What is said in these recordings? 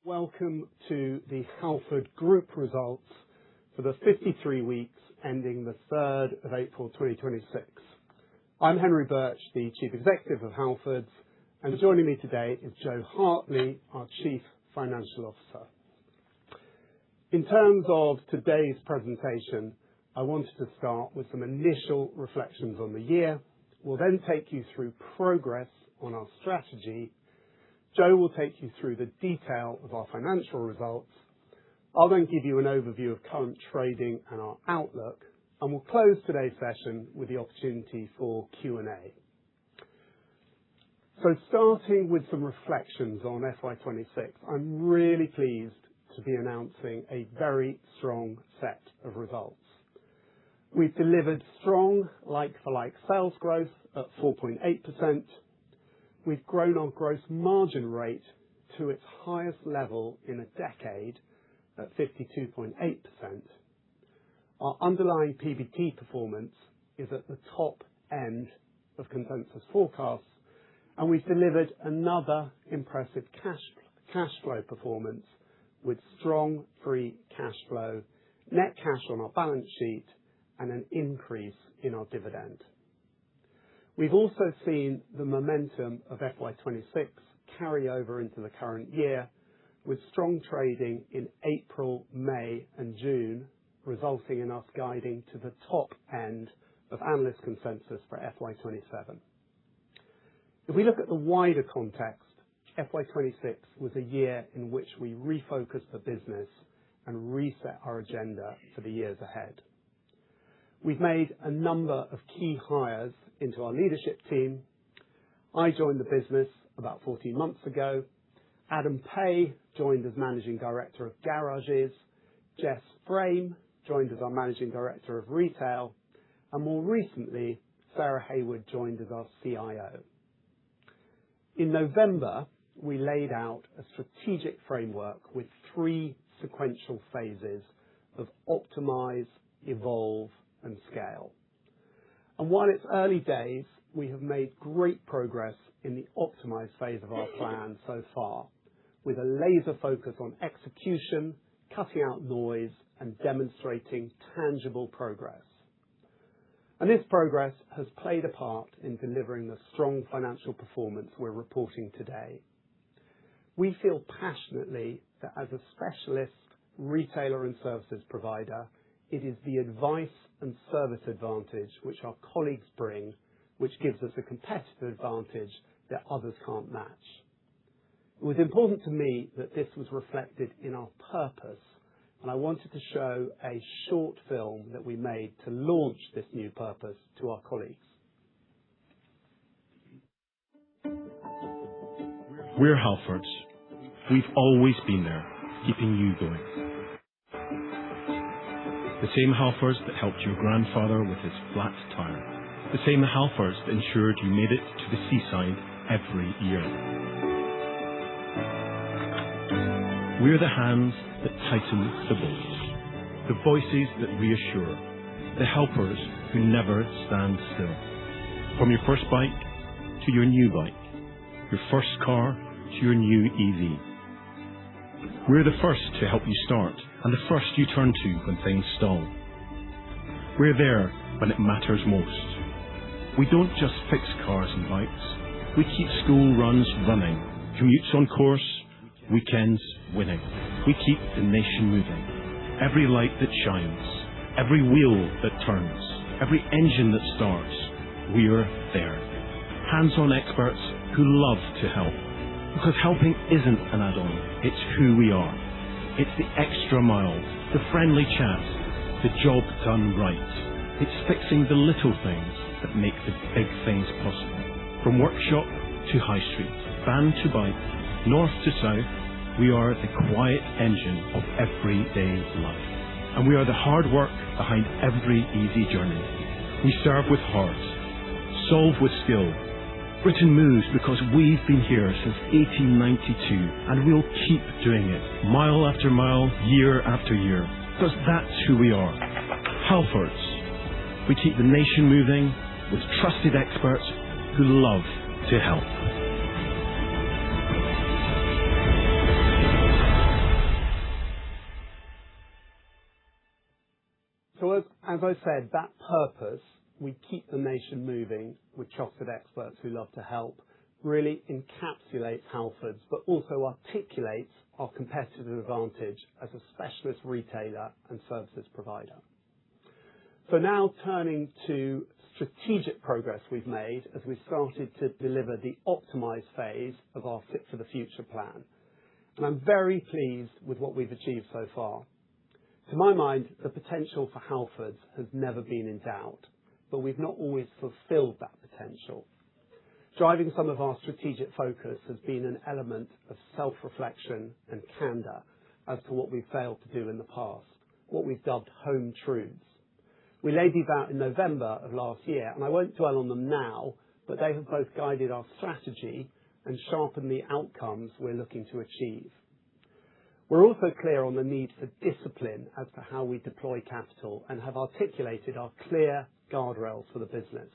Welcome to the Halfords Group results for the 53 weeks ending the 3rd of April 2026. I'm Henry Birch, the Chief Executive of Halfords, and joining me today is Joe Hartley, our Chief Financial Officer. In terms of today's presentation, I wanted to start with some initial reflections on the year. We'll then take you through progress on our strategy. Joe will take you through the detail of our financial results. I'll then give you an overview of current trading and our outlook, and we'll close today's session with the opportunity for Q&A. So starting with some reflections on FY26, I'm really pleased to be announcing a very strong set of results. We've delivered strong like-for-like sales growth at 4.8%. We've grown our gross margin rate to its highest level in a decade at 52.8%. Our underlying PBT performance is at the top end of consensus forecasts, and we've delivered another impressive cash flow performance with strong free cash flow, net cash on our balance sheet, and an increase in our dividend. We've also seen the momentum of FY26 carry over into the current year, with strong trading in April, May, and June, resulting in us guiding to the top end of analyst consensus for FY27. If we look at the wider context, FY26 was a year in which we refocused the business and reset our agenda for the years ahead. We've made a number of key hires into our leadership team. I joined the business about 14 months ago. Adam Pay joined as Managing Director of Garages. Jess Frame joined as our Managing Director of Retail. And more recently, Sarah Hayward joined as our CIO. In November, we laid out a strategic framework with 3 sequential phases of optimize, evolve, and scale. And while it's early days, we have made great progress in the optimize phase of our plan so far, with a laser focus on execution, cutting out noise, and demonstrating tangible progress. And this progress has played a part in delivering the strong financial performance we're reporting today. We feel passionately that as a specialist retailer and services provider, it is the advice and service advantage which our colleagues bring, which gives us a competitive advantage that others can't match. It was important to me that this was reflected in our purpose, and I wanted to show a short film that we made to launch this new purpose to our colleagues. We're Halfords. We've always been there, keeping you going. The same Halfords that helped your grandfather with his flat tire. The same Halfords that ensured you made it to the seaside every year. We're the hands that tighten the bolts. The voices that reassure. The helpers who never stand still. From your first bike to your new bike. Your first car to your new EV. We're the first to help you start and the first you turn to when things stall. We're there when it matters most. We don't just fix cars and bikes. We keep school runs running, commutes on course, weekends winning. We keep the nation moving. Every light that shines, every wheel that turns, every engine that starts, we're there. Hands-on experts who love to help. Because helping isn't an add-on, it's who we are. It's the extra mile, the friendly chat, the job done right. It's fixing the little things that make the big things possible. From workshop to high street, van to bike, north to south, we are the quiet engine of everyday life. And we are the hard work behind every easy journey. We serve with heart, solve with skill. Britain moves because we've been here since 1892, and we'll keep doing it, mile after mile, year after year, because that's who we are. Halfords. We keep the nation moving with trusted experts who love to help. as I said, that purpose, we keep the nation moving with trusted experts who love to help, really encapsulates Halfords, but also articulates our competitive advantage as a specialist retailer and services provider. So now turning to strategic progress we've made as we started to deliver the optimise phase of our Fit for the Future plan. And I'm very pleased with what we've achieved so far. To my mind, the potential for Halfords has never been in doubt, but we've not always fulfilled that potential. Driving some of our strategic focus has been an element of self-reflection and candour as to what we've failed to do in the past, what we've dubbed home truths. We laid these out in November of last year, and I won't dwell on them now, but they have both guided our strategy and sharpened the outcomes we're looking to achieve. We're also clear on the need for discipline as to how we deploy capital and have articulated our clear guardrails for the business.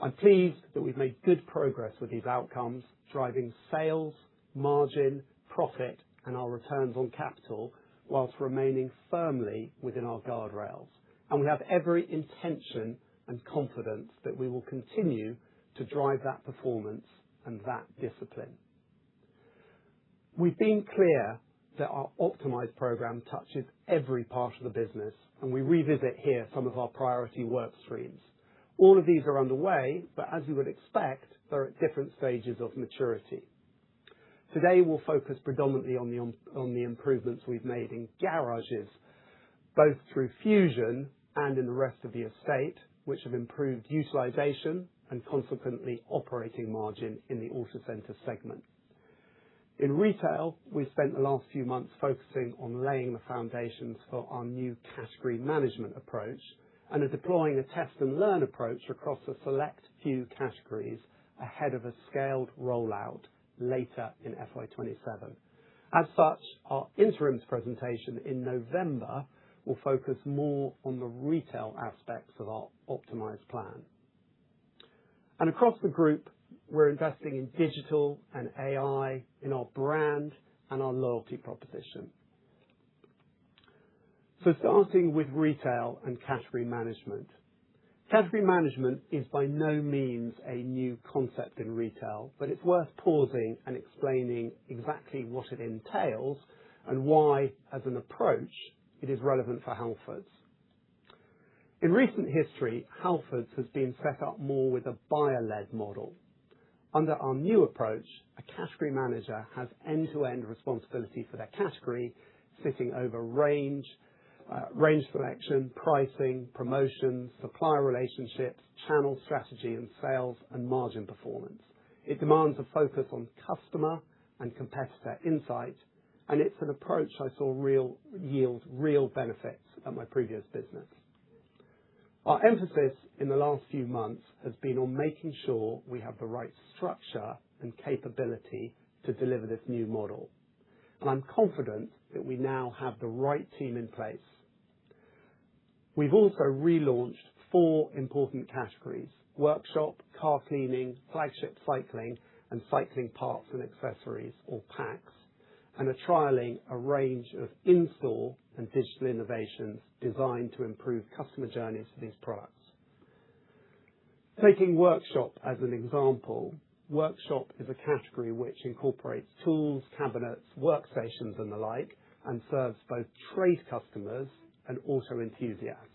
I'm pleased that we've made good progress with these outcomes, driving sales, margin, profit, and our returns on capital, whilst remaining firmly within our guardrails. And we have every intention and confidence that we will continue to drive that performance and that discipline. We've been clear that our Optimise programme touches every part of the business, and we revisit here some of our priority work streams. All of these are underway, but as you would expect, they're at different stages of maturity. Today we'll focus predominantly on the improvements we've made in garages, both through Fusion and in the rest of the estate, which have improved utilisation and consequently operating margin in the Autocentres segment. In retail, we've spent the last few months focusing on laying the foundations for our new category management approach and are deploying a test and learn approach across a select few categories ahead of a scaled rollout later in FY27. As such, our interims presentation in November will focus more on the retail aspects of our optimised plan. And across the group, we're investing in digital and AI, in our brand and our loyalty proposition. So starting with retail and category management. Category management is by no means a new concept in retail, but it's worth pausing and explaining exactly what it entails and why, as an approach, it is relevant for Halfords. In recent history, Halfords has been set up more with a buyer-led model. Under our new approach, a category manager has end-to-end responsibility for their category, sitting over range selection, pricing, promotions, supplier relationships, channel strategy, and sales and margin performance. It demands a focus on customer and competitor insight, and it's an approach I saw yield real benefits at my previous business. Our emphasis in the last few months has been on making sure we have the right structure and capability to deliver this new model. And I'm confident that we now have the right team in place. We've also relaunched 4 important categories: workshop, car cleaning, flagship cycling, and cycling parts and accessories, or PACs, and are trialling a range of in-store and digital innovations designed to improve customer journeys for these products. Taking workshop as an example, workshop is a category which incorporates tools, cabinets, workstations and the like, and serves both trade customers and auto enthusiasts.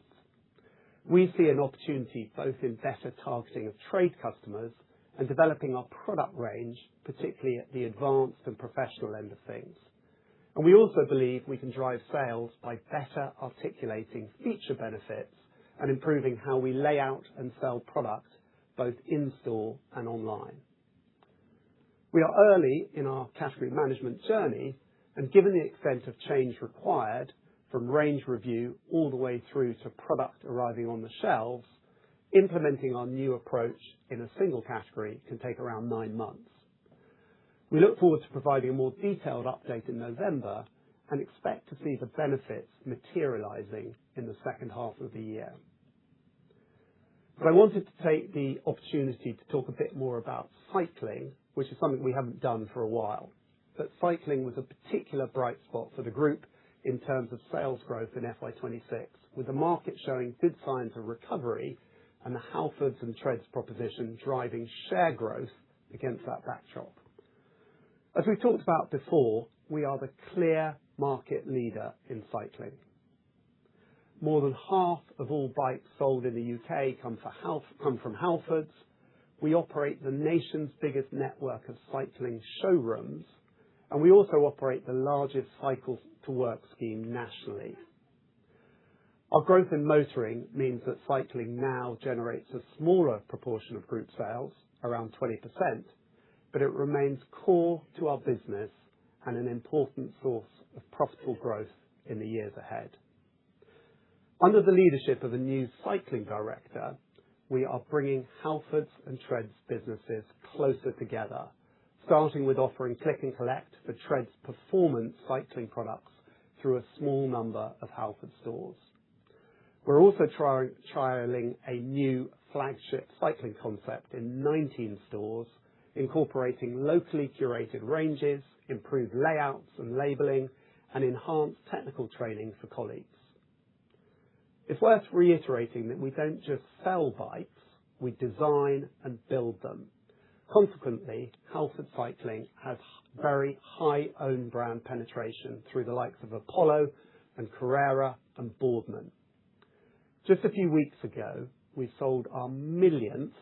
We see an opportunity both in better targeting of trade customers and developing our product range, particularly at the advanced and professional end of things. And we also believe we can drive sales by better articulating feature benefits and improving how we lay out and sell products both in-store and online. We are early in our category management journey, and given the extent of change required, from range review all the way through to product arriving on the shelves, implementing our new approach in a single category can take around 9 months. We look forward to providing a more detailed update in November and expect to see the benefits materialising in the second half of the year. But I wanted to take the opportunity to talk a bit more about cycling, which is something we haven't done for a while. But cycling was a particular bright spot for the group in terms of sales growth in FY26, with the market showing good signs of recovery and the Halfords and Treads proposition driving share growth against that backdrop. As we talked about before, we are the clear market leader in cycling. More than half of all bikes sold in the UK come from Halfords. We operate the nation's biggest network of cycling showrooms, and we also operate the largest Cycle to Work scheme nationally. Our growth in motoring means that cycling now generates a smaller proportion of group sales, around 20%, but it remains core to our business and an important source of profitable growth in the years ahead. Under the leadership of a new cycling director, we are bringing Halfords and Treads businesses closer together, starting with offering click and collect for Treads performance cycling products through a small number of Halfords stores. We're also trialing a new flagship cycling concept in 19 stores, incorporating locally curated ranges, improved layouts and labeling, and enhanced technical training for colleagues. It's worth reiterating that we don't just sell bikes, we design and build them. Consequently, Halfords Cycling has very high own brand penetration through the likes of Apollo and Carrera and Boardman. Just a few weeks ago, we sold our millionth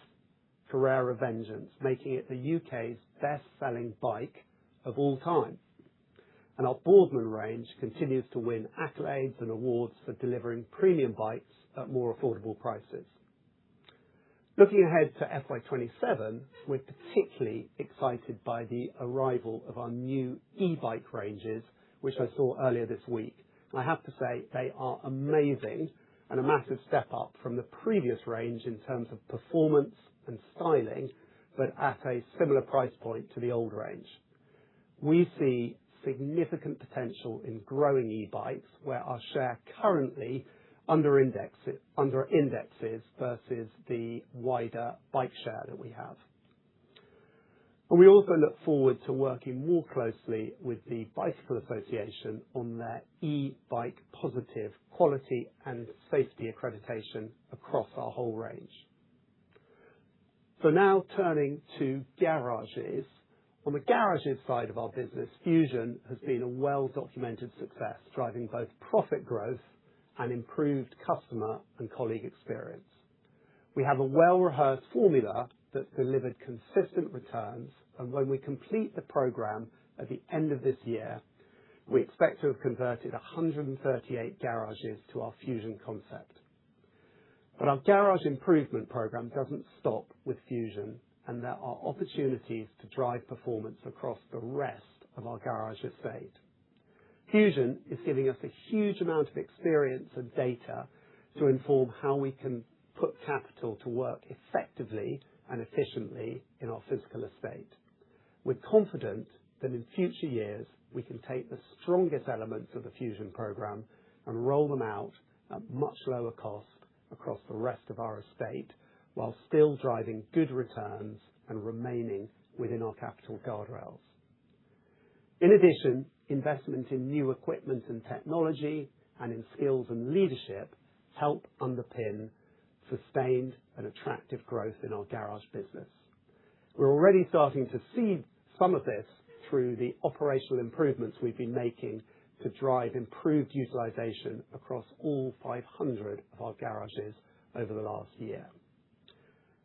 Carrera Vengeance, making it the UK's best-selling bike of all time. And our Boardman range continues to win accolades and awards for delivering premium bikes at more affordable prices. Looking ahead to FY27, we're particularly excited by the arrival of our new e-bike ranges, which I saw earlier this week. And I have to say they are amazing and a massive step up from the previous range in terms of performance and styling, but at a similar price point to the old range. We see significant potential in growing e-bikes, where our share currently under indexes versus the wider bike share that we have. And we also look forward to working more closely with the Bicycle Association on their e-bike positive quality and safety accreditation across our whole range. So now turning to garages. On the garages side of our business, Fusion has been a well-documented success, driving both profit growth and improved customer and colleague experience. We have a well-rehearsed formula that's delivered consistent returns, and when we complete the program at the end of this year, we expect to have converted 138 garages to our Fusion concept. But our garage improvement program doesn't stop with Fusion, and there are opportunities to drive performance across the rest of our garage estate. Fusion is giving us a huge amount of experience and data to inform how we can put capital to work effectively and efficiently in our physical estate. We're confident that in future years we can take the strongest elements of the Fusion program and roll them out at much lower cost across the rest of our estate, while still driving good returns and remaining within our capital guardrails. In addition, investment in new equipment and technology and in skills and leadership help underpin sustained and attractive growth in our garage business. We're already starting to see some of this through the operational improvements we've been making to drive improved utilization across all 500 of our garages over the last year.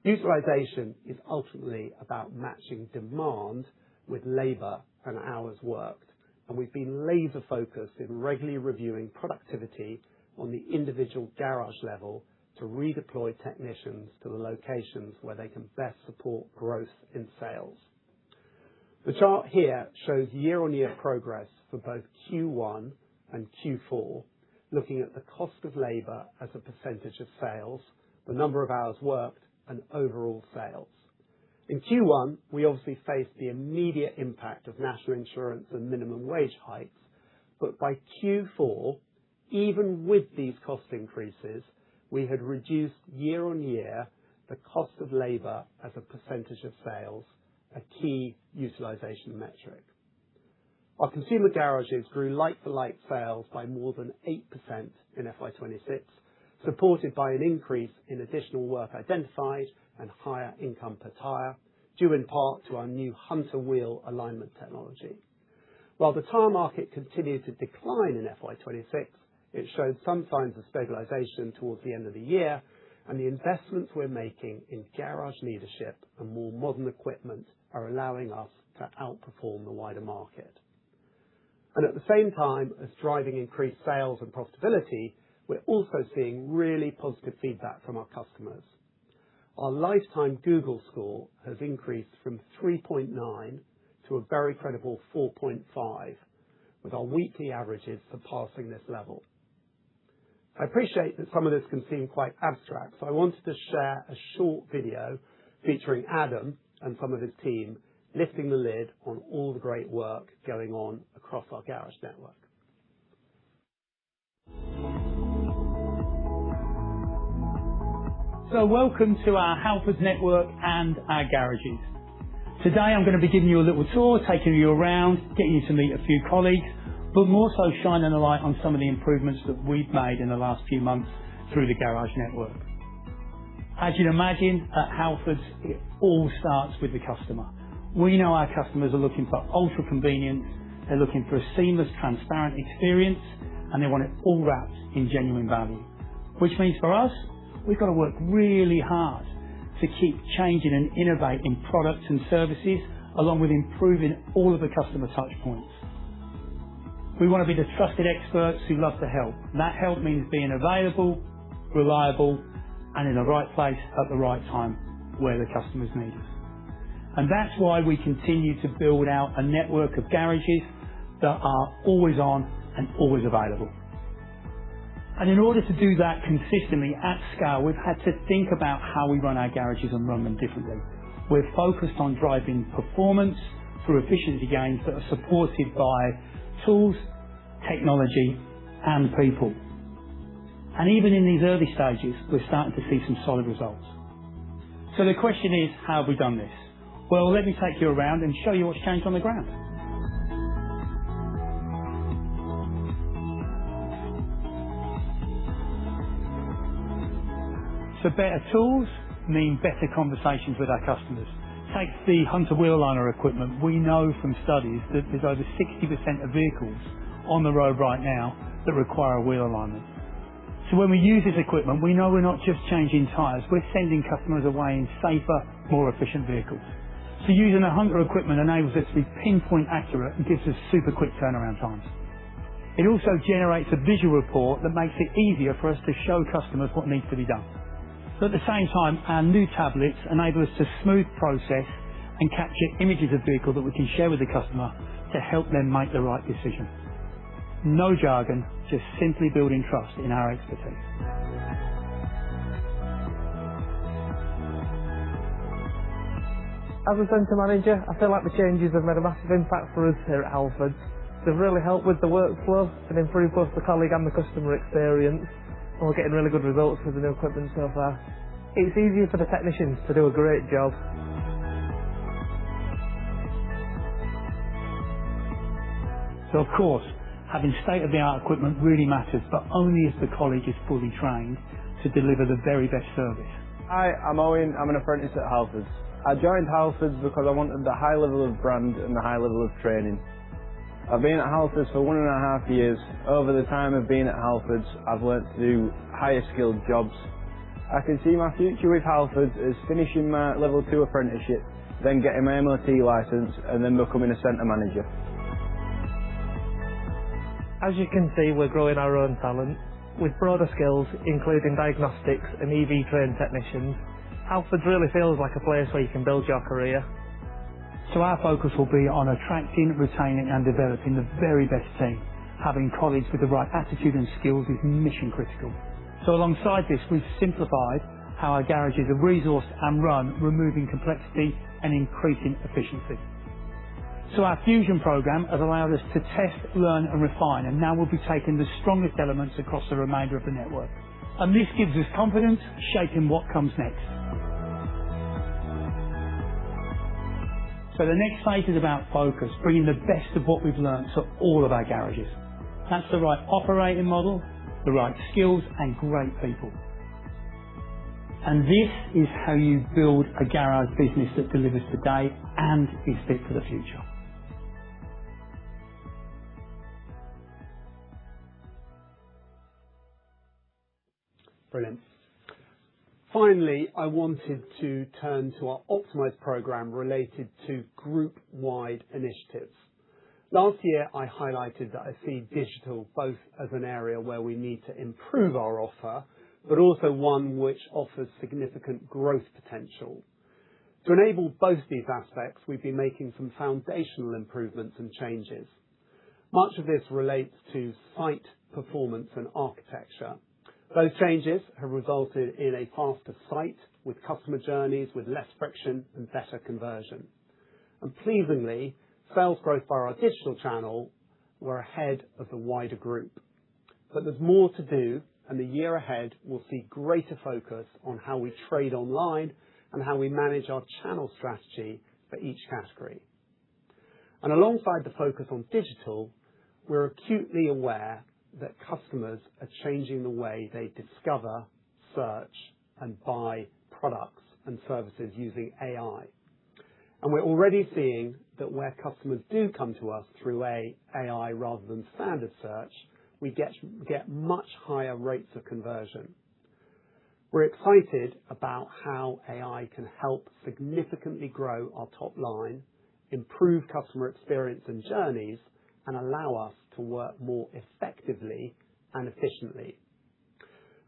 Utilization is ultimately about matching demand with labour and hours worked, and we've been laser focused in regularly reviewing productivity on the individual garage level to redeploy technicians to the locations where they can best support growth in sales. The chart here shows year-on-year progress for both Q1 and Q4, looking at the cost of labour as a percentage of sales, the number of hours worked, and overall sales. In Q1, we obviously faced the immediate impact of national insurance and minimum wage hikes, but by Q4, even with these cost increases, we had reduced year-on-year the cost of labour as a percentage of sales, a key utilisation metric. Our consumer garages grew like-for-like sales by more than 8% in FY26, supported by an increase in additional work identified and higher income per tyre, due in part to our new Hunter wheel alignment technology. While the tyre market continued to decline in FY26, it showed some signs of stabilisation towards the end of the year, and the investments we're making in garage leadership and more modern equipment are allowing us to outperform the wider market. And at the same time as driving increased sales and profitability, we're also seeing really positive feedback from our customers. Our lifetime Google score has increased from 3.9 to a very credible 4.5, with our weekly averages surpassing this level. I appreciate that some of this can seem quite abstract, so I wanted to share a short video featuring Adam and some of his team lifting the lid on all the great work going on across our garage network. So welcome to our Halfords network and our garages. Today I'm going to be giving you a little tour, taking you around, getting you to meet a few colleagues, but more so shining a light on some of the improvements that we've made in the last few months through the garage network. As you'd imagine, at Halfords, it all starts with the customer. We know our customers are looking for ultra convenience, they're looking for a seamless, transparent experience, and they want it all wrapped in genuine value. Which means for us, we've got to work really hard to keep changing and innovating products and services, along with improving all of the customer touch points. We want to be the trusted experts who love to help. That help means being available, reliable, and in the right place at the right time where the customers need us. And that's why we continue to build out a network of garages that are always on and always available. And in order to do that consistently at scale, we've had to think about how we run our garages and run them differently. We're focused on driving performance through efficiency gains that are supported by tools, technology, and people. And even in these early stages, we're starting to see some solid results. So the question is, how have we done this? Well, let me take you around and show you what's changed on the ground. So better tools mean better conversations with our customers. Take the Hunter wheel liner equipment. We know from studies that there's over 60% of vehicles on the road right now that require a wheel alignment. So when we use this equipment, we know we're not just changing tyres, we're sending customers away in safer, more efficient vehicles. So using the Hunter equipment enables us to be pinpoint accurate and gives us super quick turnaround times. It also generates a visual report that makes it easier for us to show customers what needs to be done. But at the same time, our new tablets enable us to smooth process and capture images of vehicle that we can share with the customer to help them make the right decision. No jargon, just simply building trust in our expertise. As a centre manager, I feel like the changes have made a massive impact for us here at Halfords. They've really helped with the workflow and improved both the colleague and the customer experience, and we're getting really good results with the new equipment so far. It's easier for the technicians to do a great job. So of course, having state-of-the-art equipment really matters, but only if the colleague is fully trained to deliver the very best service. Hi, I'm Owen. I'm an apprentice at Halfords. I joined Halfords because I wanted the high level of brand and the high level of training. I've been at Halfords for 1.5 years. Over the time of being at Halfords, I've learnt to do higher skilled jobs. I can see my future with Halfords as finishing my level 2 apprenticeship, then getting my MOT licence and then becoming a centre manager. As you can see, we're growing our own talent. With broader skills, including diagnostics and EV trained technicians, Halfords really feels like a place where you can build your career. So our focus will be on attracting, retaining and developing the very best team. Having colleagues with the right attitude and skills is mission critical. So alongside this, we've simplified how our garages are resourced and run, removing complexity and increasing efficiency. So our Fusion programme has allowed us to test, learn and refine, and now we'll be taking the strongest elements across the remainder of the network. And this gives us confidence, shaping what comes next. So the next phase is about focus, bringing the best of what we've learned to all of our garages. That's the right operating model, the right skills and great people. And this is how you build a garage business that delivers today and is fit for the future. Brilliant. Finally, I wanted to turn to our Optimise programme related to group-wide initiatives. Last year, I highlighted that I see digital both as an area where we need to improve our offer, but also one which offers significant growth potential. To enable both these aspects, we've been making some foundational improvements and changes. Much of this relates to site performance and architecture. Those changes have resulted in a faster site with customer journeys with less friction and better conversion. And pleasingly, sales growth by our digital channel were ahead of the wider group. But there's more to do, and the year ahead will see greater focus on how we trade online and how we manage our channel strategy for each category. And alongside the focus on digital, we're acutely aware that customers are changing the way they discover, search, and buy products and services using AI. And we're already seeing that where customers do come to us through AI rather than standard search, we get much higher rates of conversion. We're excited about how AI can help significantly grow our top line, improve customer experience and journeys, and allow us to work more effectively and efficiently.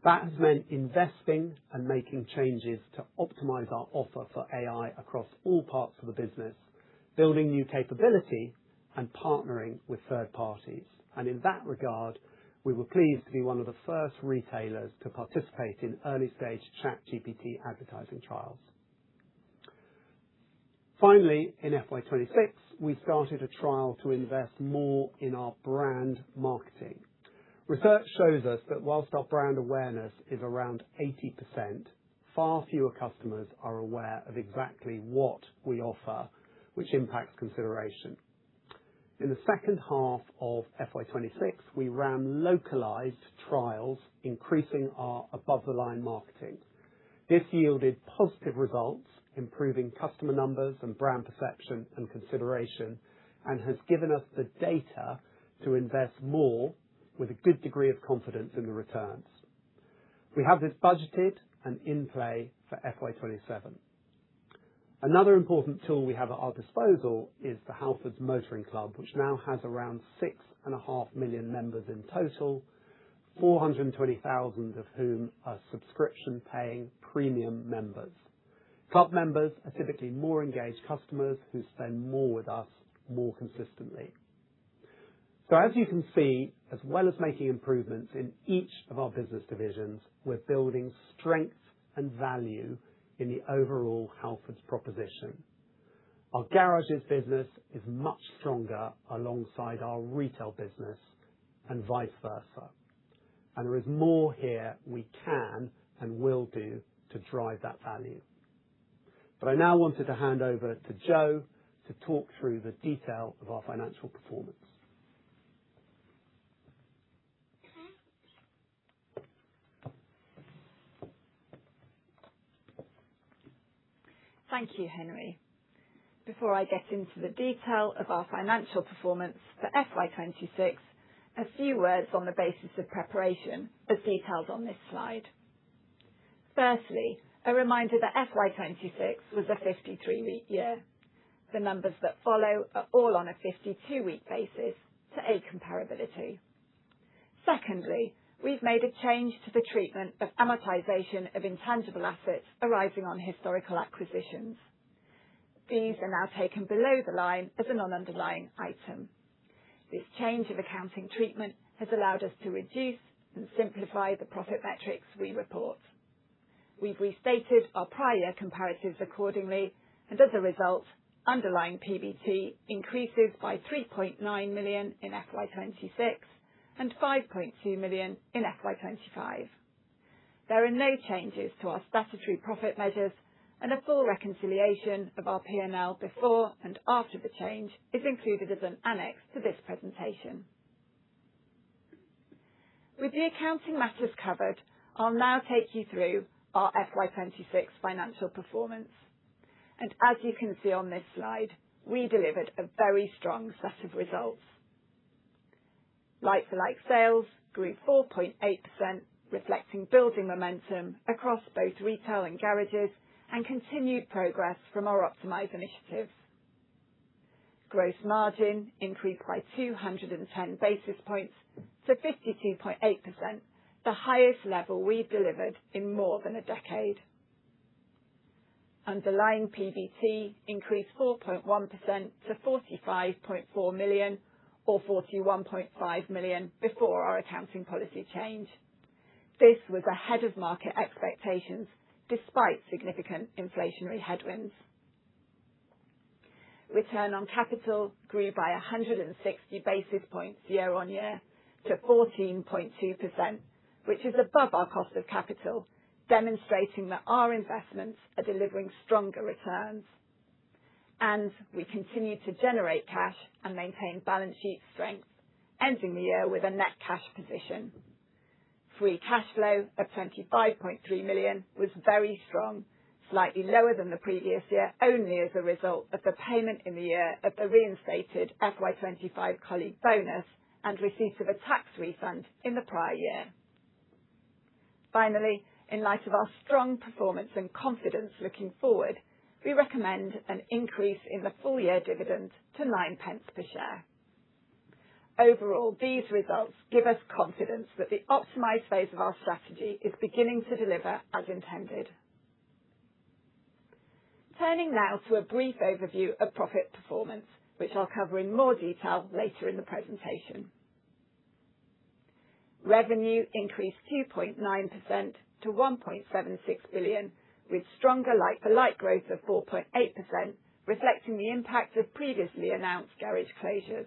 That has meant investing and making changes to optimize our offer for AI across all parts of the business, building new capability and partnering with third parties. And in that regard, we were pleased to be one of the first retailers to participate in early-stage ChatGPT advertising trials. Finally, in FY26, we started a trial to invest more in our brand marketing. Research shows us that whilst our brand awareness is around 80%, far fewer customers are aware of exactly what we offer, which impacts consideration. In the second half of FY26, we ran localized trials, increasing our above-the-line marketing. This yielded positive results, improving customer numbers and brand perception and consideration, and has given us the data to invest more with a good degree of confidence in the returns. We have this budgeted and in play for FY27. Another important tool we have at our disposal is the Halfords Motoring Club, which now has around 6.5 million members in total, 420,000 of whom are subscription-paying premium members. Club members are typically more engaged customers who spend more with us more consistently. So as you can see, as well as making improvements in each of our business divisions, we're building strength and value in the overall Halfords proposition. Our garages business is much stronger alongside our retail business and vice versa. And there is more here we can and will do to drive that value. But I now wanted to hand over to Joe to talk through the detail of our financial performance. Thank you, Henry. Before I get into the detail of our financial performance for FY26, a few words on the basis of preparation as detailed on this slide. Firstly, a reminder that FY26 was a 53-week year. The numbers that follow are all on a 52-week basis to aid comparability. Secondly, we've made a change to the treatment of amortization of intangible assets arising on historical acquisitions. These are now taken below the line as a non-underlying item. This change of accounting treatment has allowed us to reduce and simplify the profit metrics we report. We've restated our prior comparatives accordingly, and as a result, underlying PBT increases by 3.9 million in FY26 and 5.2 million in FY25. There are no changes to our statutory profit measures, and a full reconciliation of our P&L before and after the change is included as an annex to this presentation. With the accounting matters covered, I'll now take you through our FY26 financial performance. And as you can see on this slide, we delivered a very strong set of results. Like-for-like sales grew 4.8%, reflecting building momentum across both retail and garages and continued progress from our Optimise initiatives. Gross margin increased by 210 basis points to 52.8%, the highest level we've delivered in more than a decade. Underlying PBT increased 4.1% to 45.4 million, or 41.5 million before our accounting policy change. This was ahead of market expectations despite significant inflationary headwinds. Return on capital grew by 160 basis points year on year to 14.2%, which is above our cost of capital, demonstrating that our investments are delivering stronger returns. And we continue to generate cash and maintain balance sheet strength, ending the year with a net cash position. Free cash flow of 25.3 million was very strong, slightly lower than the previous year, only as a result of the payment in the year of the reinstated FY25 colleague bonus and receipt of a tax refund in the prior year. Finally, in light of our strong performance and confidence looking forward, we recommend an increase in the full year dividend to 9 pence per share. Overall, these results give us confidence that the Optimise phase of our strategy is beginning to deliver as intended. Turning now to a brief overview of profit performance, which I'll cover in more detail later in the presentation. Revenue increased 2.9% to 1.76 billion, with stronger like-for-like growth of 4.8%, reflecting the impact of previously announced garage closures.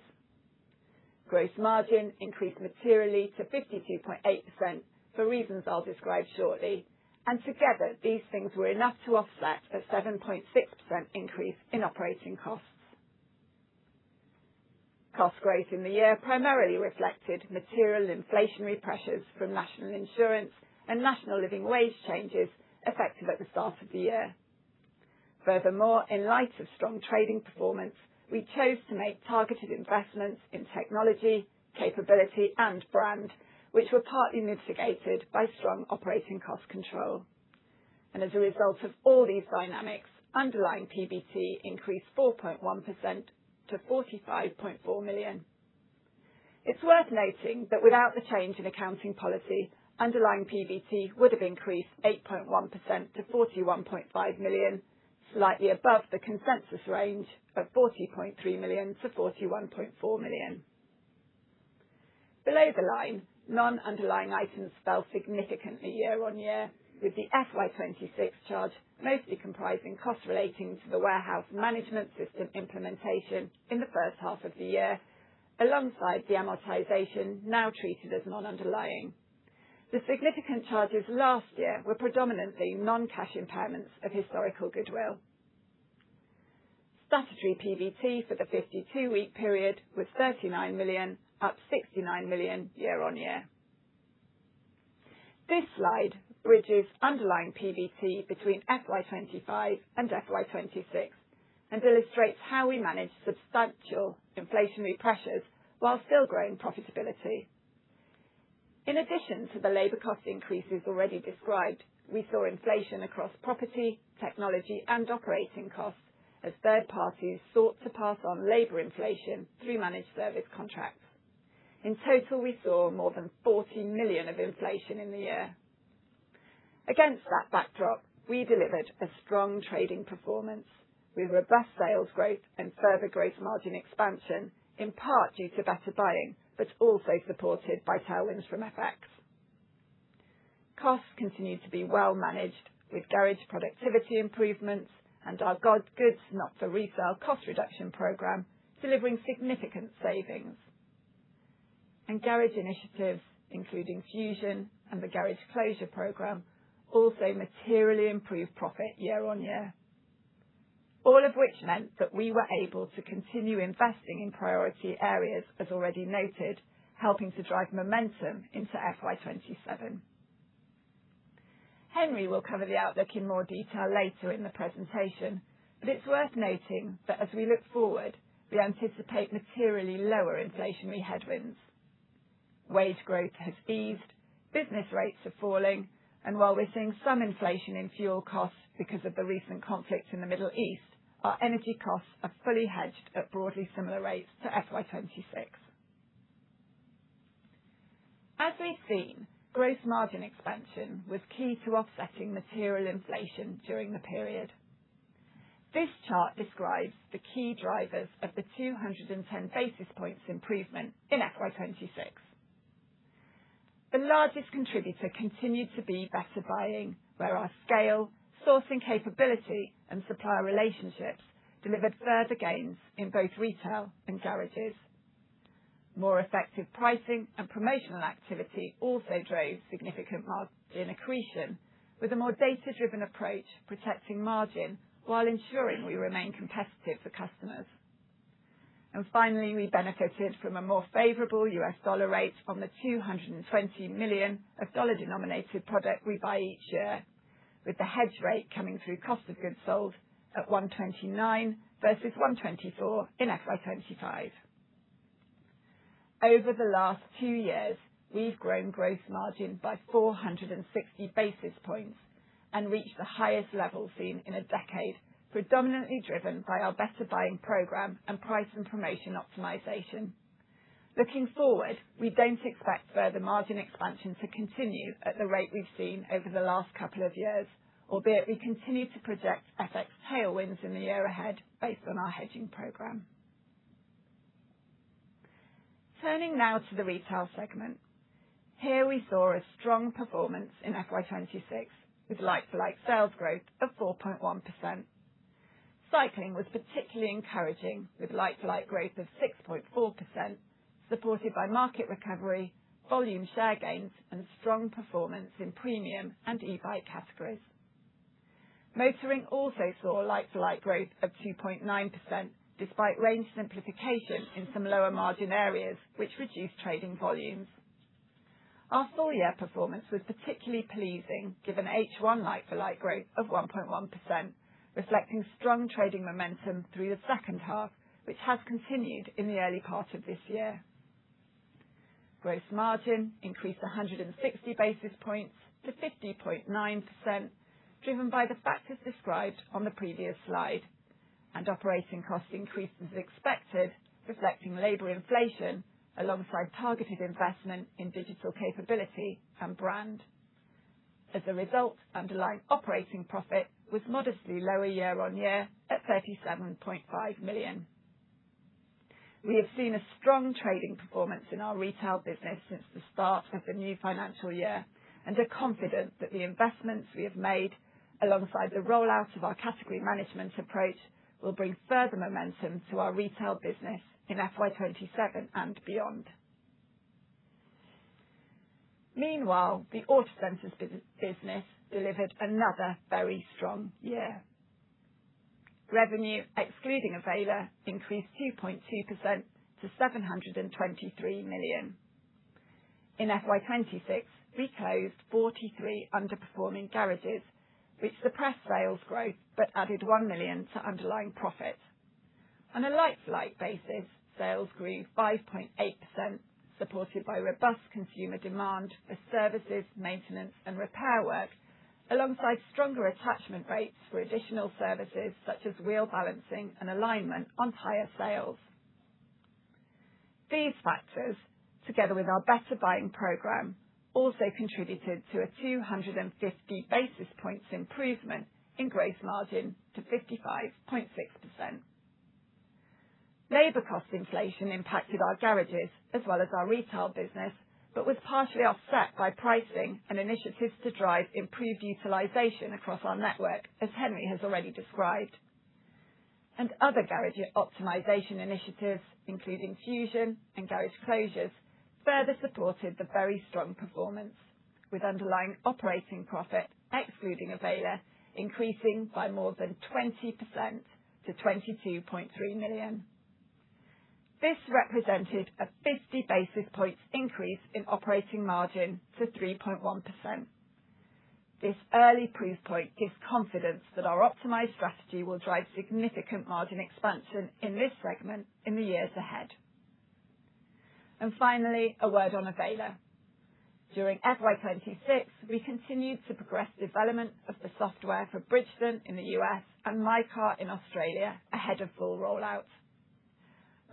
Gross margin increased materially to 52.8% for reasons I'll describe shortly, and together these things were enough to offset a 7.6% increase in operating costs. Cost growth in the year primarily reflected material inflationary pressures from national insurance and national living wage changes effective at the start of the year. Furthermore, in light of strong trading performance, we chose to make targeted investments in technology, capability and brand, which were partly mitigated by strong operating cost control. And as a result of all these dynamics, underlying PBT increased 4.1% to 45.4 million. It's worth noting that without the change in accounting policy, underlying PBT would have increased 8.1% to 41.5 million, slightly above the consensus range of 40.3 million to 41.4 million. Below the line, non-underlying items fell significantly year on year, with the FY26 charge mostly comprising costs relating to the warehouse management system implementation in the first half of the year, alongside the amortization now treated as non-underlying. The significant charges last year were predominantly non-cash impairments of historical goodwill. Statutory PBT for the 52-week period was 39 million, up 69 million year on year. This slide bridges underlying PBT between FY25 and FY26 and illustrates how we manage substantial inflationary pressures while still growing profitability. In addition to the labour cost increases already described, we saw inflation across property, technology and operating costs as third parties sought to pass on labour inflation through managed service contracts. In total, we saw more than 40 million of inflation in the year. Against that backdrop, we delivered a strong trading performance with robust sales growth and further gross margin expansion, in part due to better buying, but also supported by tailwinds from FX. Costs continue to be well managed, with garage productivity improvements and our goods not for resale cost reduction programme delivering significant savings. And garage initiatives, including Fusion and the garage closure programme, also materially improved profit year-on-year. All of which meant that we were able to continue investing in priority areas, as already noted, helping to drive momentum into FY27. Henry will cover the outlook in more detail later in the presentation, but it's worth noting that as we look forward, we anticipate materially lower inflationary headwinds. Wage growth has eased, business rates are falling, and while we're seeing some inflation in fuel costs because of the recent conflict in the Middle East, our energy costs are fully hedged at broadly similar rates to FY26. As we've seen, gross margin expansion was key to offsetting material inflation during the period. This chart describes the key drivers of the 210 basis points improvement in FY26. The largest contributor continued to be better buying, where our scale, sourcing capability and supplier relationships delivered further gains in both retail and garages. More effective pricing and promotional activity also drove significant margin accretion, with a more data-driven approach protecting margin while ensuring we remain competitive for customers. And finally, we benefited from a more favourable US dollar rate on the $220 million of dollar-denominated product we buy each year, with the hedge rate coming through cost of goods sold at 129 versus 124 in FY25. Over the last 2 years, we've grown gross margin by 460 basis points and reached the highest level seen in a decade, predominantly driven by our better buying programme and price and promotion optimisation. Looking forward, we don't expect further margin expansion to continue at the rate we've seen over the last couple of years, albeit we continue to project FX tailwinds in the year ahead based on our hedging programme. Turning now to the retail segment. Here we saw a strong performance in FY26, with like-for-like sales growth of 4.1%. Cycling was particularly encouraging, with like-for-like growth of 6.4%, supported by market recovery, volume share gains and strong performance in premium and e-bike categories. Motoring also saw like-for-like growth of 2.9%, despite range simplification in some lower margin areas, which reduced trading volumes. Our full year performance was particularly pleasing, given H1 like-for-like growth of 1.1%, reflecting strong trading momentum through the second half, which has continued in the early part of this year. Gross margin increased 160 basis points to 50.9%, driven by the factors described on the previous slide, and operating costs increased as expected, reflecting labour inflation alongside targeted investment in digital capability and brand. As a result, underlying operating profit was modestly lower year-on-year at 37.5 million. We have seen a strong trading performance in our retail business since the start of the new financial year and are confident that the investments we have made, alongside the rollout of our category management approach, will bring further momentum to our retail business in FY27 and beyond. Meanwhile, the Autocentres business delivered another very strong year. Revenue, excluding Avayler, increased 2.2% to 723 million. In FY26, we closed 43 underperforming garages, which suppressed sales growth but added 1 million to underlying profit. On a like-for-like basis, sales grew 5.8%, supported by robust consumer demand for services, maintenance and repair work, alongside stronger attachment rates for additional services such as wheel balancing and alignment on tyre sales. These factors, together with our better buying programme, also contributed to a 250 basis points improvement in gross margin to 55.6%. Labour cost inflation impacted our garages as well as our retail business, but was partially offset by pricing and initiatives to drive improved utilisation across our network, as Henry has already described. And other garage optimisation initiatives, including fusion and garage closures, further supported the very strong performance, with underlying operating profit excluding Avayler, increasing by more than 20% to 22.3 million. This represented a 50 basis points increase in operating margin to 3.1%. This early proof point gives confidence that our optimized strategy will drive significant margin expansion in this segment in the years ahead. And finally, a word on Avayler. During FY26, we continued to progress development of the software for Bridgestone in the US and MyCar in Australia ahead of full rollout.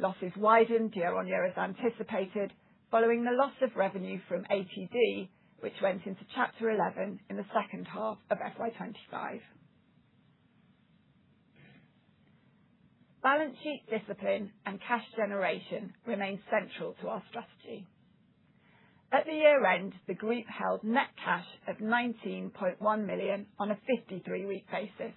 Losses widened year-on-year as anticipated, following the loss of revenue from ATD, which went into Chapter 11 in the second half of FY25. Balance sheet discipline and cash generation remain central to our strategy. At the year end, the group held net cash of 19.1 million on a 53-week basis.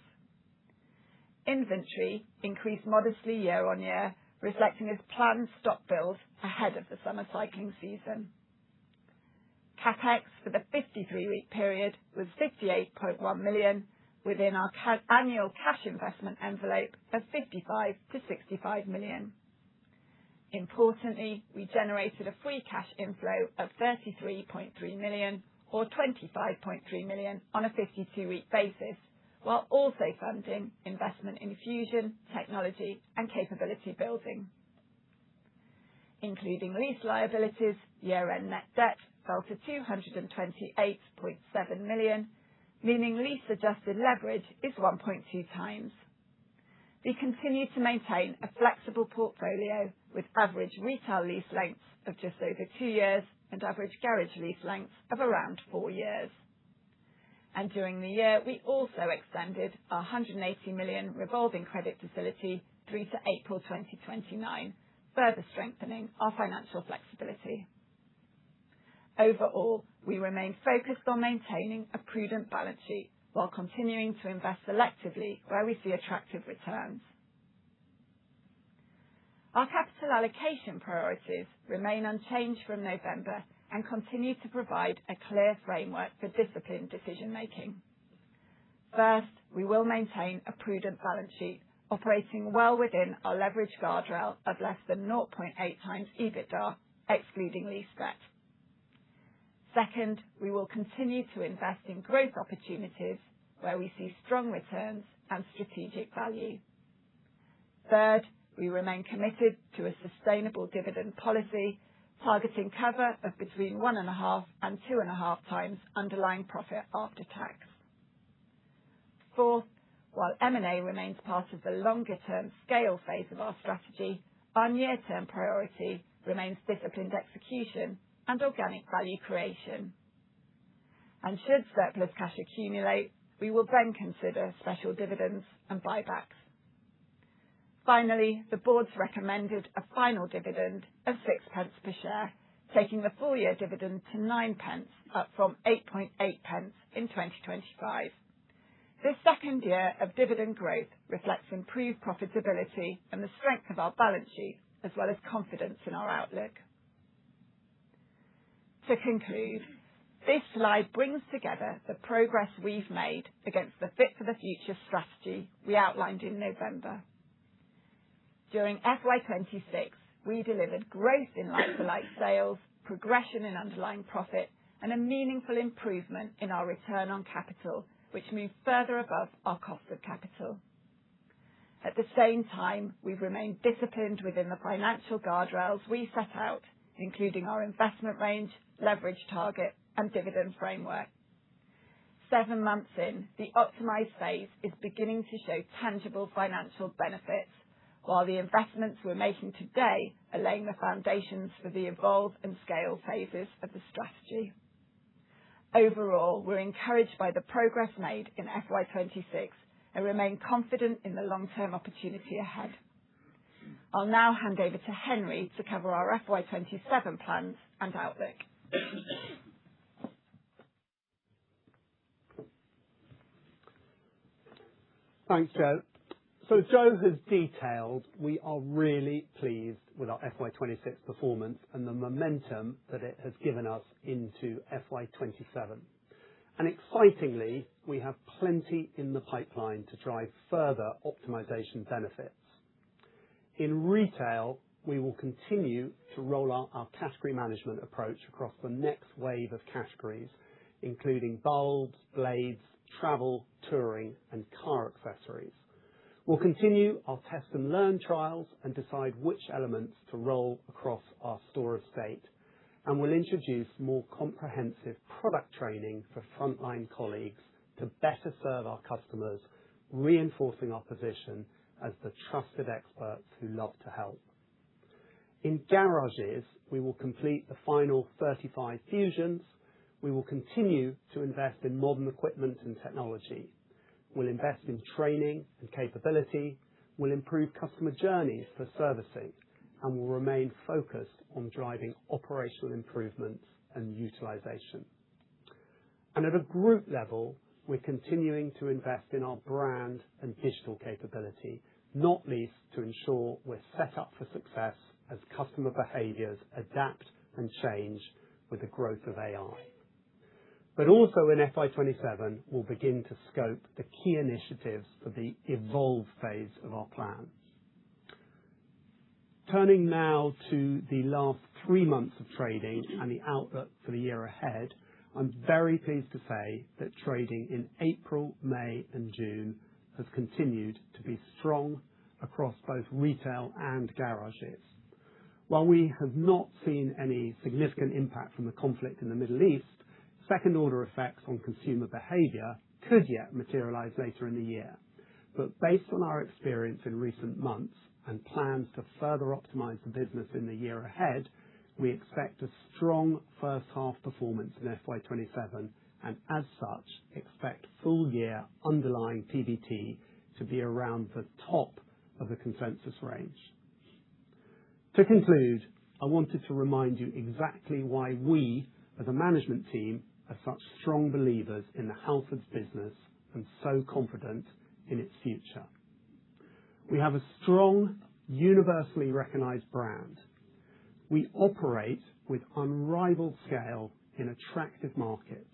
Inventory increased modestly year-on-year, reflecting as planned stock build ahead of the summer cycling season. CapEx for the 53-week period was 58.1 million, within our annual cash investment envelope of 55 to 65 million. Importantly, we generated a free cash inflow of 33.3 million or 25.3 million on a 52-week basis, while also funding investment in Fusion, technology and capability building. Including lease liabilities, year-end net debt fell to 228.7 million, meaning lease-adjusted leverage is 1.2 times. We continue to maintain a flexible portfolio with average retail lease lengths of just over 2 years and average garage lease lengths of around 4 years. And during the year, we also extended our 180 million revolving credit facility through to April 2029, further strengthening our financial flexibility. Overall, we remain focused on maintaining a prudent balance sheet while continuing to invest selectively where we see attractive returns. Our capital allocation priorities remain unchanged from November and continue to provide a clear framework for disciplined decision-making. First, we will maintain a prudent balance sheet, operating well within our leverage guardrail of less than 0.8 times EBITDA, excluding lease debt. Second, we will continue to invest in growth opportunities where we see strong returns and strategic value. Third, we remain committed to a sustainable dividend policy, targeting cover of between 1.5 and 2.5 times underlying profit after tax. Fourth, while M&A remains part of the longer-term scale phase of our strategy, our near-term priority remains disciplined execution and organic value creation. And should surplus cash accumulate, we will then consider special dividends and buybacks. Finally, the board's recommended a final dividend of 6 per share, taking the full year dividend to 9, up from 8.8 in 2025. This second year of dividend growth reflects improved profitability and the strength of our balance sheet, as well as confidence in our outlook. To conclude, this slide brings together the progress we've made against the Fit for the Future strategy we outlined in November. During FY26, we delivered growth in like-for-like sales, progression in underlying profit, and a meaningful improvement in our return on capital, which moved further above our cost of capital. At the same time, we've remained disciplined within the financial guardrails we set out, including our investment range, leverage target, and dividend framework. 7 months in, the optimised phase is beginning to show tangible financial benefits, while the investments we're making today are laying the foundations for the evolve and scale phases of the strategy. Overall, we're encouraged by the progress made in FY26 and remain confident in the long-term opportunity ahead. I'll now hand over to Henry to cover our FY27 plans and outlook. Thanks, Jo. So as Jo has detailed, we are really pleased with our FY26 performance and the momentum that it has given us into FY27. And excitingly, we have plenty in the pipeline to drive further optimization benefits. In retail, we will continue to roll out our category management approach across the next wave of categories, including bulbs, blades, travel, touring, and car accessories. We'll continue our test and learn trials and decide which elements to roll across our store estate. And we'll introduce more comprehensive product training for frontline colleagues to better serve our customers, reinforcing our position as the trusted experts who love to help. In garages, we will complete the final 35 fusions. We will continue to invest in modern equipment and technology. We'll invest in training and capability. We'll improve customer journeys for servicing, and will remain focused on driving operational improvements and utilization. And at a group level, we're continuing to invest in our brand and digital capability, not least to ensure we're set up for success as customer behaviors adapt and change with the growth of AI. But also in FY27, we'll begin to scope the key initiatives for the evolve phase of our plan. Turning now to the last 3 months of trading and the outlook for the year ahead, I'm very pleased to say that trading in April, May, and June has continued to be strong across both retail and garages. While we have not seen any significant impact from the conflict in the Middle East, second-order effects on consumer behavior could yet materialize later in the year. But based on our experience in recent months and plans to further optimize the business in the year ahead, we expect a strong first half performance in FY27, and as such, expect full-year underlying PBT to be around the top of the consensus range. To conclude, I wanted to remind you exactly why we, as a management team, are such strong believers in the Halfords business and so confident in its future. We have a strong, universally recognized brand. We operate with unrivaled scale in attractive markets.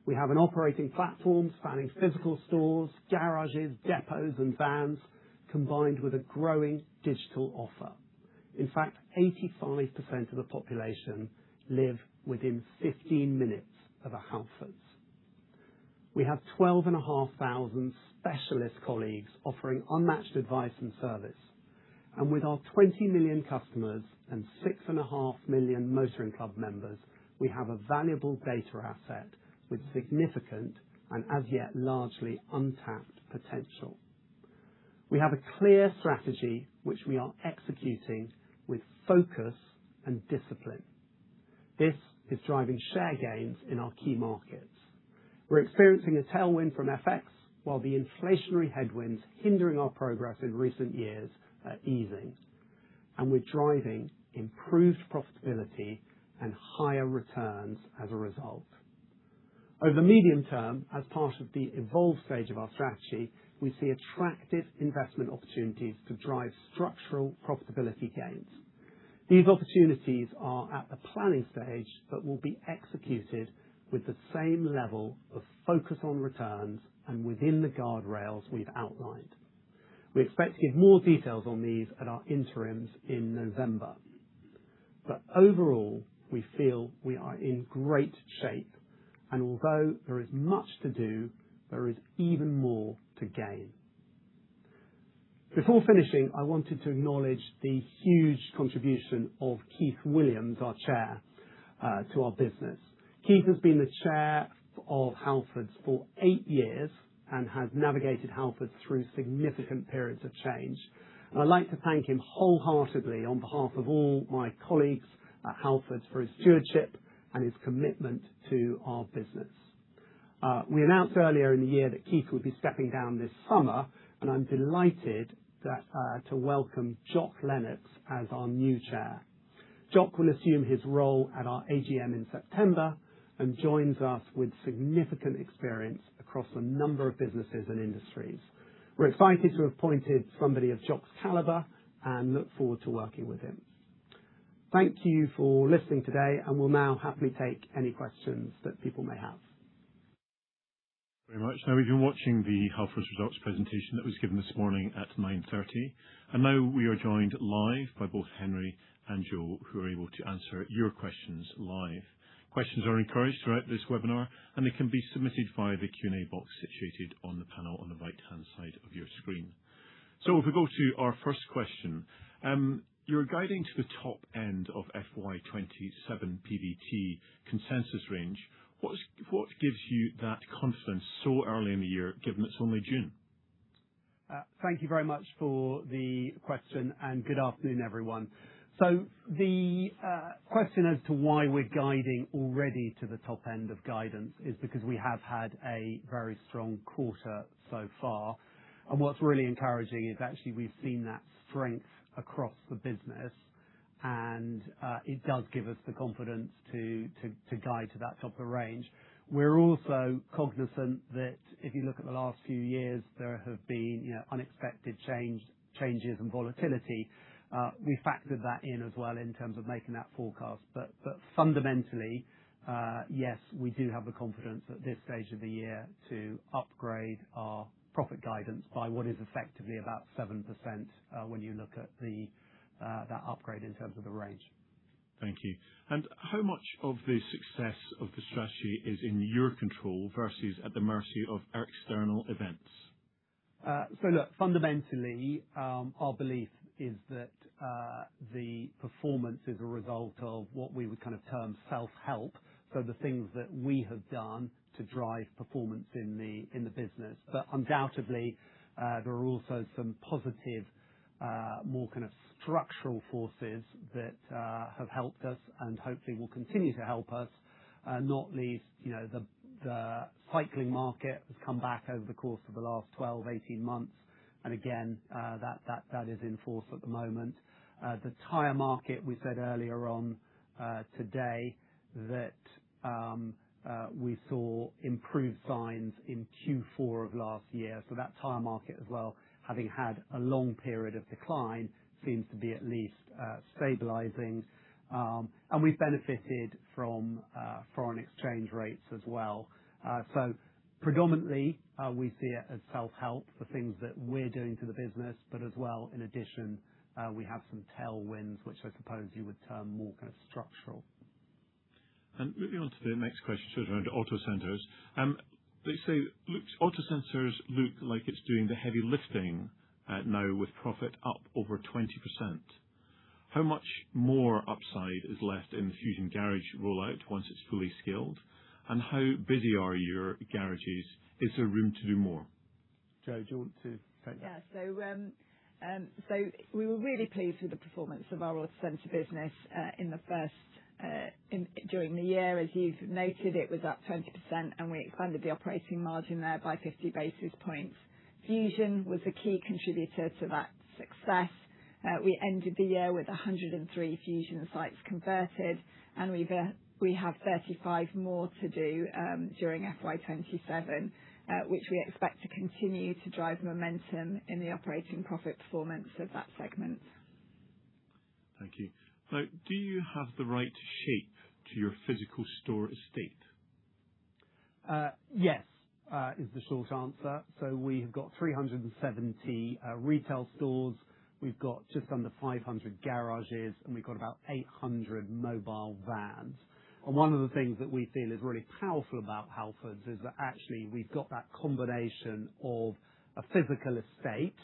We have an operating platform spanning physical stores, garages, depots, and vans, combined with a growing digital offer. In fact, 85% of the population live within 15 minutes of a Halfords. We have 12,500 specialist colleagues offering unmatched advice and service. And with our 20 million customers and 6.5 million motoring club members, we have a valuable data asset with significant and as yet largely untapped potential. We have a clear strategy which we are executing with focus and discipline. This is driving share gains in our key markets. We're experiencing a tailwind from FX, while the inflationary headwinds hindering our progress in recent years are easing. And we're driving improved profitability and higher returns as a result. Over the medium term, as part of the evolve stage of our strategy, we see attractive investment opportunities to drive structural profitability gains. These opportunities are at the planning stage, but will be executed with the same level of focus on returns and within the guardrails we've outlined. We expect to give more details on these at our interims in November. But overall, we feel we are in great shape, and although there is much to do, there is even more to gain. Before finishing, I wanted to acknowledge the huge contribution of Keith Williams, our chair, to our business. Keith has been the chair of Halfords for 8 years and has navigated Halfords through significant periods of change. And I'd like to thank him wholeheartedly on behalf of all my colleagues at Halfords for his stewardship and his commitment to our business. We announced earlier in the year that Keith would be stepping down this summer, and I'm delighted to welcome Jock Lennox as our new chair. Jock will assume his role at our AGM in September and joins us with significant experience across a number of businesses and industries. We're excited to have appointed somebody of Jock's caliber and look forward to working with him. Thank you for listening today, and we'll now happily take any questions that people may have. Very much. Now, we've been watching the Halfords results presentation that was given this morning at 9:30, and now we are joined live by both Henry and Joe, who are able to answer your questions live. Questions are encouraged throughout this webinar, and they can be submitted via the Q&A box situated on the panel on the right-hand side of your screen. So if we go to our first question, you're guiding to the top end of FY27 PBT consensus range. What gives you that confidence so early in the year, given it's only June? Thank you very much for the question, and good afternoon, everyone. So the question as to why we're guiding already to the top end of guidance is because we have had a very strong quarter so far. And what's really encouraging is actually we've seen that strength across the business, and it does give us the confidence to guide to that top of the range. We're also cognizant that if you look at the last few years, there have been unexpected changes and volatility. We factored that in as well in terms of making that forecast. But fundamentally, yes, we do have the confidence at this stage of the year to upgrade our profit guidance by what is effectively about 7% when you look at that upgrade in terms of the range. Thank you. And how much of the success of the strategy is in your control versus at the mercy of external events? So look, fundamentally, our belief is that the performance is a result of what we would kind of term self-help, so the things that we have done to drive performance in the business. But undoubtedly, there are also some positive, more kind of structural forces that have helped us and hopefully will continue to help us, not least, the cycling market has come back over the course of the last 12, 18 months. And again, that is in force at the moment. The tyre market, we said earlier on today that we saw improved signs in Q4 of last year. So that tyre market as well, having had a long period of decline, seems to be at least stabilizing. And we've benefited from foreign exchange rates as well. So predominantly, we see it as self-help, the things that we're doing to the business, but as well, in addition, we have some tailwinds, which I suppose you would term more kind of structural. And moving on to the next question, so around auto centres. They say auto centres look like it's doing the heavy lifting now with profit up over 20%. How much more upside is left in the Fusion Garage rollout once it's fully scaled? And how busy are your garages? Is there room to do more? Joe, do you want to take that? Yeah, so we were really pleased with the performance of our auto centre business during the year. As you've noted, it was up 20%, and we expanded the operating margin there by 50 basis points. Fusion was a key contributor to that success. We ended the year with 103 Fusion sites converted, and we have 35 more to do during FY27, which we expect to continue to drive momentum in the operating profit performance of that segment. Thank you. Now, do you have the right shape to your physical store estate? Yes, is the short answer. So we have got 370 retail stores. We've got just under 500 garages, and we've got about 800 mobile vans. And one of the things that we feel is really powerful about Halfords is that actually we've got that combination of a physical estate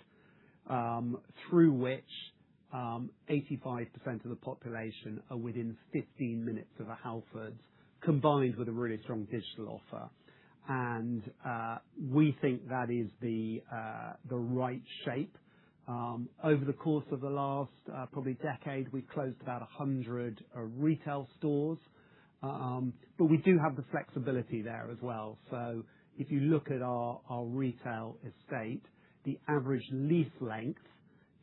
through which 85% of the population are within 15 minutes of a Halfords, combined with a really strong digital offer. And we think that is the right shape. Over the course of the last probably decade, we've closed about 100 retail stores. But we do have the flexibility there as well. So if you look at our retail estate, the average lease length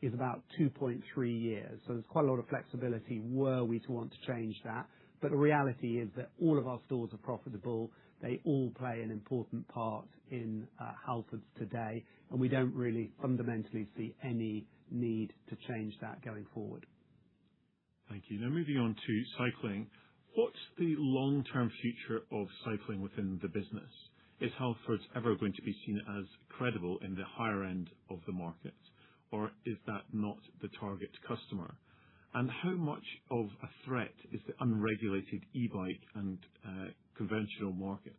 is about 2.3 years. So there's quite a lot of flexibility were we to want to change that. But the reality is that all of our stores are profitable. They all play an important part in Halfords today, and we don't really fundamentally see any need to change that going forward. Thank you. Now, moving on to cycling. What's the long-term future of cycling within the business? Is Halfords ever going to be seen as credible in the higher end of the market, or is that not the target customer? And how much of a threat is the unregulated e-bike and conventional market?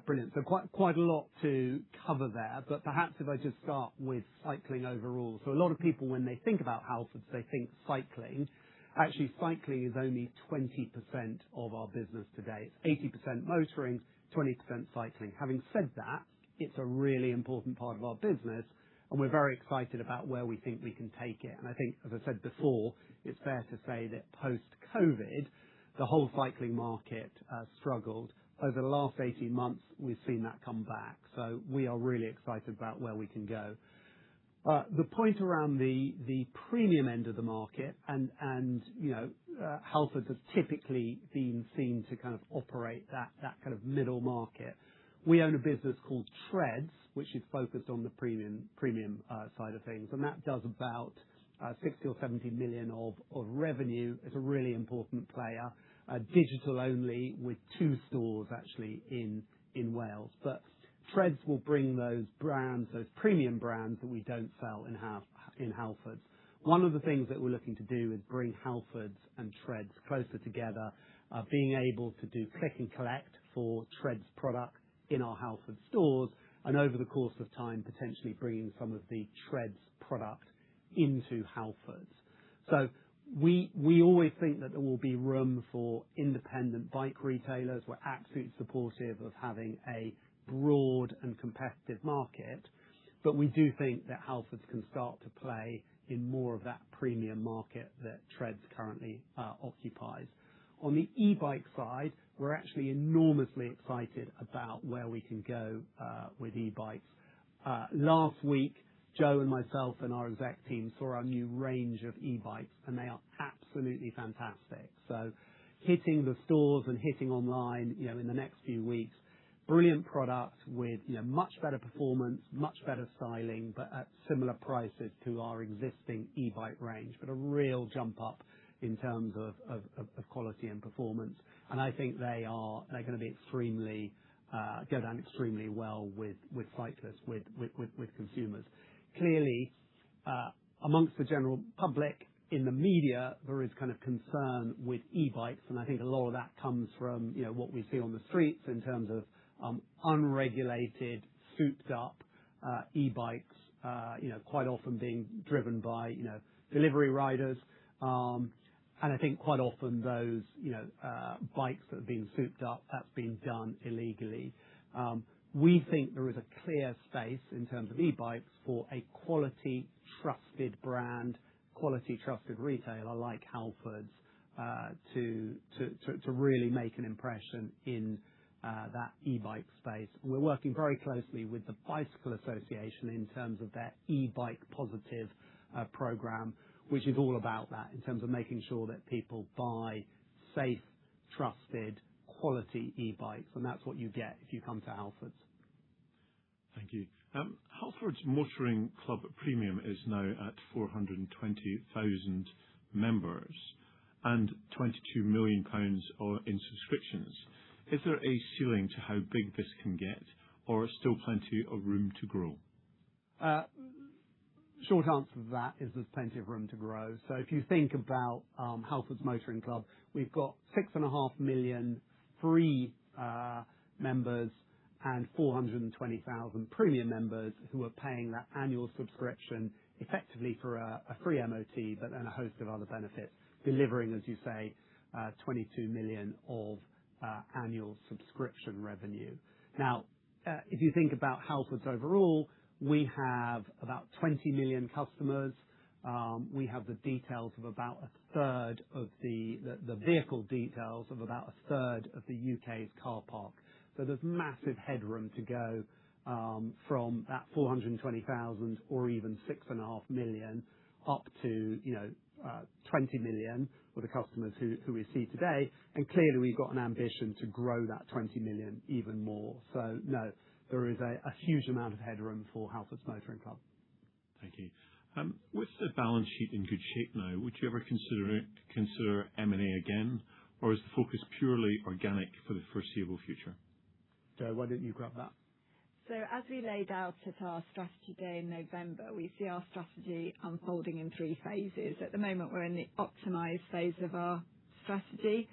Brilliant. So quite a lot to cover there, but perhaps if I just start with cycling overall. So a lot of people, when they think about Halfords, they think cycling. Actually, cycling is only 20% of our business today. It's 80% motoring, 20% cycling. Having said that, it's a really important part of our business, and we're very excited about where we think we can take it. And I think, as I said before, it's fair to say that post-COVID, the whole cycling market struggled. Over the last 18 months, we've seen that come back. So we are really excited about where we can go. The point around the premium end of the market and Halfords has typically been seen to kind of operate that kind of middle market. We own a business called Treads, which is focused on the premium side of things, and that does about 60 or 70 million of revenue. It's a really important player. Digital only, with 2 stores actually in Wales. But Treads will bring those brands, those premium brands that we don't sell in Halfords. One of the things that we're looking to do is bring Halfords and Treads closer together, being able to do click and collect for Treads product in our Halfords stores, and over the course of time, potentially bringing some of the Treads product into Halfords. So we always think that there will be room for independent bike retailers. We're absolutely supportive of having a broad and competitive market, but we do think that Halfords can start to play in more of that premium market that Treads currently occupies. On the e-bike side, we're actually enormously excited about where we can go with e-bikes. Last week, Joe and myself and our exec team saw our new range of e-bikes, and they are absolutely fantastic. So hitting the stores and hitting online, in the next few weeks, brilliant product with, much better performance, much better styling, but at similar prices to our existing e-bike range, but a real jump up in terms of quality and performance. And I think they're going to be go down extremely well with cyclists, with consumers. Clearly, amongst the general public, in the media, there is kind of concern with e-bikes, and I think a lot of that comes from, what we see on the streets in terms of unregulated, souped up e-bikes, quite often being driven by, delivery riders. And I think quite often those, bikes that have been souped up, that's been done illegally. We think there is a clear space in terms of e-bikes for a quality, trusted brand, quality, trusted retailer like Halfords to really make an impression in that e-bike space. And we're working very closely with the Bicycle Association in terms of their e-bike positive program, which is all about that in terms of making sure that people buy safe, trusted, quality e-bikes, and that's what you get if you come to Halfords. Thank you. Halfords Motoring Club Premium is now at 420,000 members and £22 million in subscriptions. Is there a ceiling to how big this can get, or still plenty of room to grow? Short answer to that is there's plenty of room to grow. So if you think about Halfords Motoring Club, we've got 6.5 million free members and 420,000 premium members who are paying that annual subscription effectively for a free MOT, but then a host of other benefits, delivering, as you say, 22 million of annual subscription revenue. Now, if you think about Halfords overall, we have about 20 million customers. We have the details of about a third of the vehicle details of about a third of the UK's car park. So there's massive headroom to go from that 420,000 or even 6.5 million up to 20 million with the customers who we see today. And clearly we've got an ambition to grow that 20 million even more. So no, there is a huge amount of headroom for Halfords Motoring Club. Thank you. With the balance sheet in good shape now, would you ever consider M&A again, or is the focus purely organic for the foreseeable future? Jo, why don't you grab that? So as we laid out at our strategy day in November, we see our strategy unfolding in 3 phases. At the moment, we're in the optimise phase of our strategy.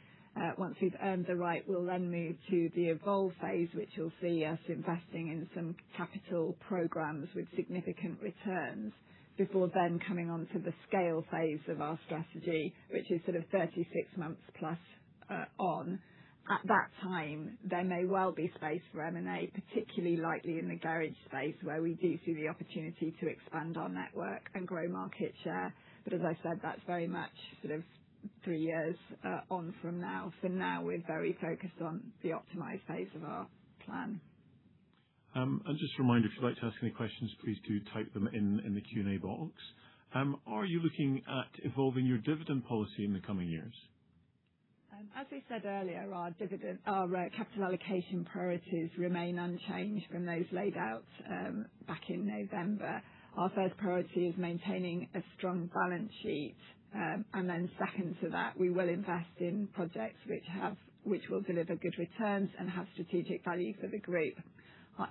Once we've earned the right, we'll then move to the evolve phase, which will see us investing in some capital programs with significant returns, before then coming on to the scale phase of our strategy, which is sort of 36 months plus on. At that time, there may well be space for M&A, particularly likely in the garage space, where we do see the opportunity to expand our network and grow market share. But as I said, that's very much sort of 3 years on from now. For now, we're very focused on the optimise phase of our plan. And just a reminder, if you'd like to ask any questions, please do type them in the Q&A box. Are you looking at evolving your dividend policy in the coming years? As we said earlier, our capital allocation priorities remain unchanged from those laid out back in November. Our first priority is maintaining a strong balance sheet, and then second to that, we will invest in projects which will deliver good returns and have strategic value for the group.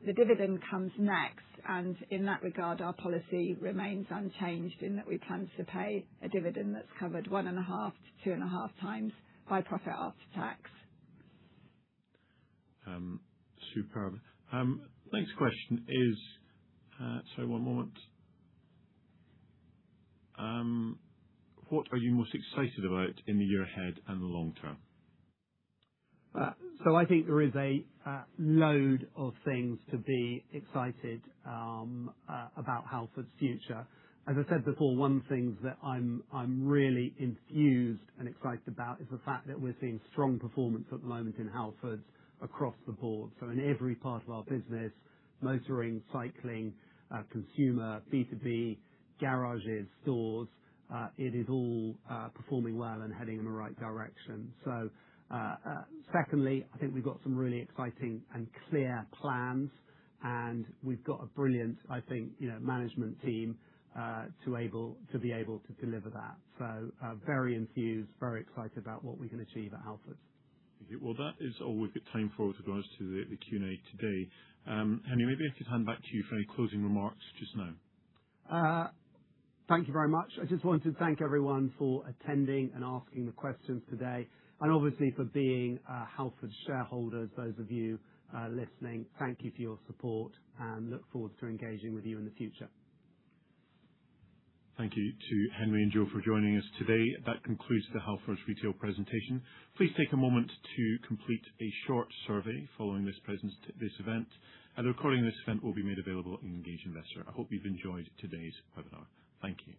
The dividend comes next, and in that regard, our policy remains unchanged in that we plan to pay a dividend that's covered 1.5 to 2.5 times by profit after tax. Superb. Next question is, sorry, one moment. What are you most excited about in the year ahead and the long term? So I think there is a load of things to be excited about Halfords' future. As I said before, one of the things that I'm really enthused and excited about is the fact that we're seeing strong performance at the moment in Halfords across the board. So in every part of our business, motoring, cycling, consumer, B2B, garages, stores, it is all performing well and heading in the right direction. So secondly, I think we've got some really exciting and clear plans, and we've got a brilliant, I think, management team to be able to deliver that. So very enthused, very excited about what we can achieve at Halfords. Well, that is all we've got time for with regards to the Q&A today. Henry, maybe I could hand back to you for any closing remarks just now. Thank you very much. I just wanted to thank everyone for attending and asking the questions today, and obviously for being Halfords shareholders. Those of you listening, thank you for your support, and look forward to engaging with you in the future. Thank you to Henry and Jo for joining us today. That concludes the Halfords retail presentation. Please take a moment to complete a short survey following this event. And the recording of this event will be made available in Engage Investor. I hope you've enjoyed today's webinar. Thank you.